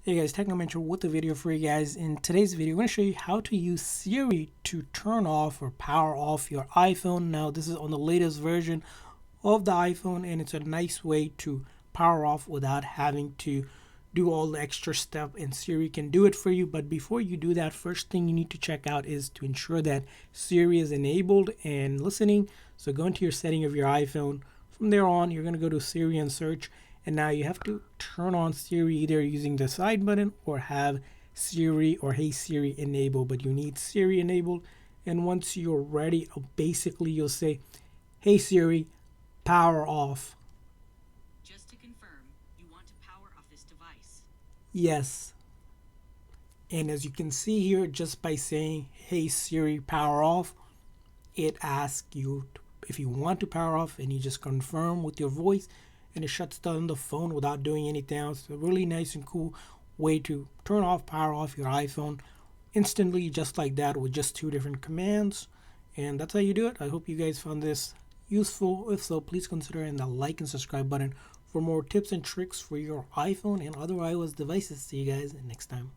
Hey guys, Technomentor with a video for you guys. In today's video, I'm going to show you how to use Siri to turn off or power off your iPhone. Now, this is on the latest version of the iPhone, and it's a nice way to power off without having to do all the extra stuff, and Siri can do it for you. But before you do that, first thing you need to check out is to ensure that Siri is enabled and listening. So go into your setting of your iPhone. From there on, you're going to go to Siri and search. And now you have to turn on Siri either using the side button or have Siri or Hey Siri enabled. But you need Siri enabled. And once you're ready, basically you'll say, Hey Siri, power off. Just to confirm, you want to power off this device. Yes. And as you can see here, just by saying, Hey Siri, power off, it asks you if you want to power off, and you just confirm with your voice. And it shuts down the phone without doing anything else. A really nice and cool way to turn off, power off your iPhone instantly, just like that, with just 2 different commands. And that's how you do it. I hope you guys found this useful. If so, please consider hitting the like and subscribe button for more tips and tricks for your iPhone and other iOS devices. See you guys next time.